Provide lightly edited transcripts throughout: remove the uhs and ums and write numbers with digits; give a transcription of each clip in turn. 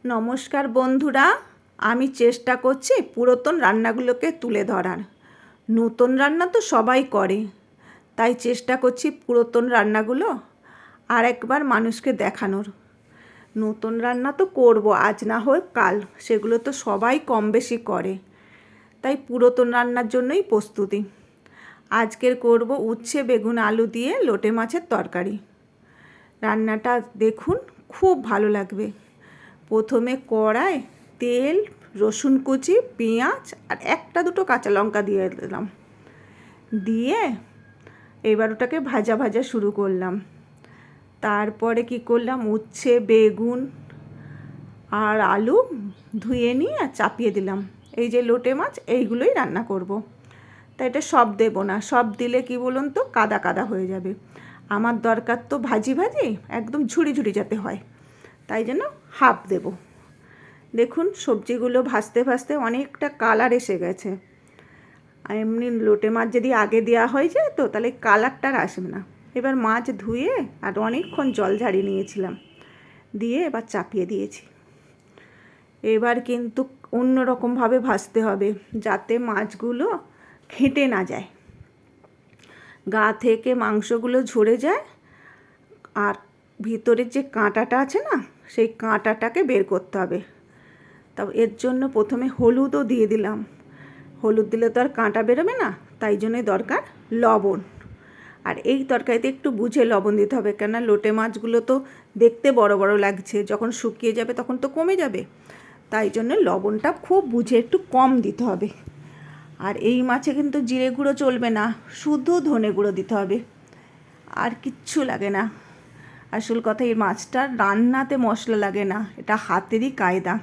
নমস্কার বন্ধুরা, আমি চেষ্টা করছি পুরাতন রান্নাগুলোকে তুলে ধরার। নতুন রান্না তো সবাই করে, তাই চেষ্টা করছি পুরাতন রান্নাগুলো আর একবার মানুষকে দেখানোর। নতুন রান্না তো করব, আজ না হয় কাল, সেগুলো তো সবাই কম বেশি করে, তাই পুরাতন রান্নার জন্যই প্রস্তুতি। আজকের করব উচ্ছে বেগুন আলু দিয়ে লোটে মাছের তরকারি। রান্নাটা দেখুন, খুব ভালো লাগবে। প্রথমে কড়ায় তেল, রসুন কুচি, পেঁয়াজ আর একটা দুটো কাঁচা লঙ্কা দিয়ে দিলাম। দিয়ে এবার ওটাকে ভাজা ভাজা শুরু করলাম। তারপরে কি করলাম, উচ্ছে বেগুন আর আলু ধুয়ে নিয়ে চাপিয়ে দিলাম। এই যে লোটে মাছ, এইগুলোই রান্না করব। তাই এটা সব দেবো না, সব দিলে কি বলুন তো কাদা কাদা হয়ে যাবে। আমার দরকার তো ভাজি ভাজি একদম ঝুড়ি ঝুড়ি যাতে হয়, তাই জন্য হাফ দেব। দেখুন সবজিগুলো ভাজতে ভাজতে অনেকটা কালার এসে গেছে। আর এমনি লোটে মাছ যদি আগে দেওয়া হয়ে যায় তো তাহলে কালারটা আর আসবে না। এবার মাছ ধুয়ে আর অনেকক্ষণ জল ঝাড়িয়ে নিয়েছিলাম, দিয়ে এবার চাপিয়ে দিয়েছি। এবার কিন্তু অন্য রকমভাবে ভাজতে হবে যাতে মাছগুলো ঘেঁটে না যায়, গা থেকে মাংসগুলো ঝরে যায়। আর ভিতরের যে কাঁটাটা আছে না, সেই কাঁটাটাকে বের করতে হবে। তা এর জন্য প্রথমে হলুদও দিয়ে দিলাম। হলুদ দিলে তো আর কাঁটা বেরোবে না, তাই জন্যই দরকার লবণ। আর এই তরকারিতে একটু বুঝে লবণ দিতে হবে, কেননা লোটে মাছগুলো তো দেখতে বড় বড় লাগছে, যখন শুকিয়ে যাবে তখন তো কমে যাবে। তাই জন্য লবণটা খুব বুঝে একটু কম দিতে হবে। আর এই মাছে কিন্তু জিরে গুঁড়ো চলবে না, শুধু ধনে গুঁড়ো দিতে হবে, আর কিচ্ছু লাগে না। আসল কথা, এই মাছটার রান্নাতে মশলা লাগে না, এটা হাতেরই কায়দা।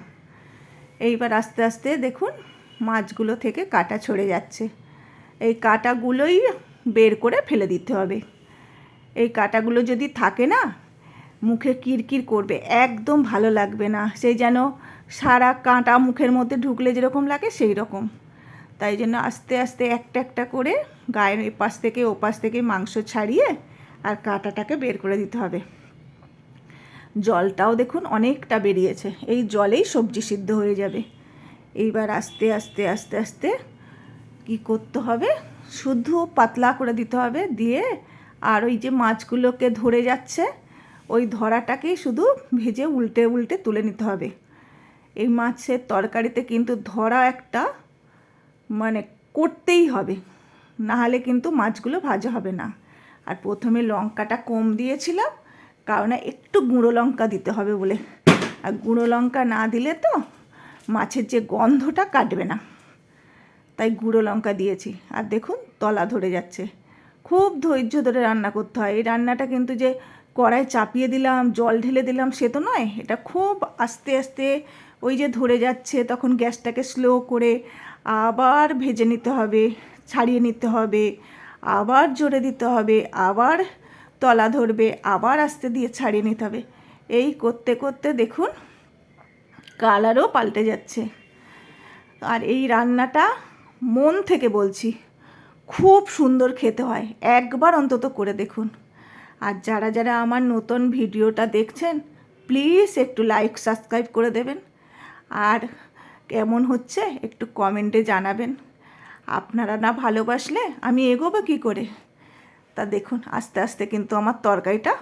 এইবার আস্তে আস্তে দেখুন মাছগুলো থেকে কাঁটা ছড়ে যাচ্ছে। এই কাঁটাগুলোই বের করে ফেলে দিতে হবে। এই কাঁটাগুলো যদি থাকে না, মুখে কিরকির করবে, একদম ভালো লাগবে না। সেই যেন সারা কাঁটা মুখের মধ্যে ঢুকলে যেরকম লাগে সেই রকম। তাই জন্য আস্তে আস্তে একটা একটা করে গায়ের এপাশ থেকে ওপাশ থেকে মাংস ছাড়িয়ে আর কাঁটাটাকে বের করে দিতে হবে। জলটাও দেখুন অনেকটা বেরিয়েছে, এই জলেই সবজি সিদ্ধ হয়ে যাবে। এইবার আস্তে আস্তে আস্তে আস্তে কী করতে হবে, শুধু পাতলা করে দিতে হবে। দিয়ে আর ওই যে মাছগুলোকে ধরে যাচ্ছে, ওই ধরাটাকেই শুধু ভেজে উল্টে উল্টে তুলে নিতে হবে। এই মাছের তরকারিতে কিন্তু ধরা একটা মানে করতেই হবে, নাহলে কিন্তু মাছগুলো ভাজা হবে না। আর প্রথমে লঙ্কাটা কম দিয়েছিলাম, কারণ একটু গুঁড়ো লঙ্কা দিতে হবে বলে। আর গুঁড়ো লঙ্কা না দিলে তো মাছের যে গন্ধটা কাটবে না, তাই গুঁড়ো লঙ্কা দিয়েছি। আর দেখুন তলা ধরে যাচ্ছে। খুব ধৈর্য ধরে রান্না করতে হয়। এই রান্নাটা কিন্তু যে কড়াই চাপিয়ে দিলাম জল ঢেলে দিলাম সে তো নয়, এটা খুব আস্তে আস্তে ওই যে ধরে যাচ্ছে তখন গ্যাসটাকে স্লো করে আবার ভেজে নিতে হবে, ছাড়িয়ে নিতে হবে, আবার জোরে দিতে হবে, আবার তলা ধরবে, আবার আস্তে দিয়ে ছাড়িয়ে নিতে হবে। এই করতে করতে দেখুন কালারও পাল্টে যাচ্ছে। আর এই রান্নাটা মন থেকে বলছি, খুব সুন্দর খেতে হয়, একবার অন্তত করে দেখুন। আর যারা যারা আমার নতুন ভিডিওটা দেখছেন প্লিজ একটু লাইক সাবস্ক্রাইব করে দেবেন, আর কেমন হচ্ছে একটু কমেন্টে জানাবেন। আপনারা না ভালোবাসলে আমি এগোবো কী করে। তা দেখুন আস্তে আস্তে কিন্তু আমার তরকারিটা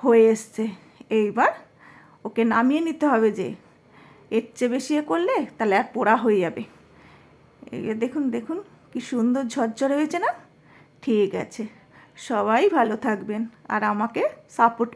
হয়ে এসছে। এইবার ওকে নামিয়ে নিতে হবে, যে এর চেয়ে বেশি করলে তাহলে আর পোড়া হয়ে যাবে। এই দেখুন দেখুন কি সুন্দর ঝরঝরে হয়েছে না। ঠিক আছে, সবাই ভালো থাকবেন আর আমাকে সাপোর্ট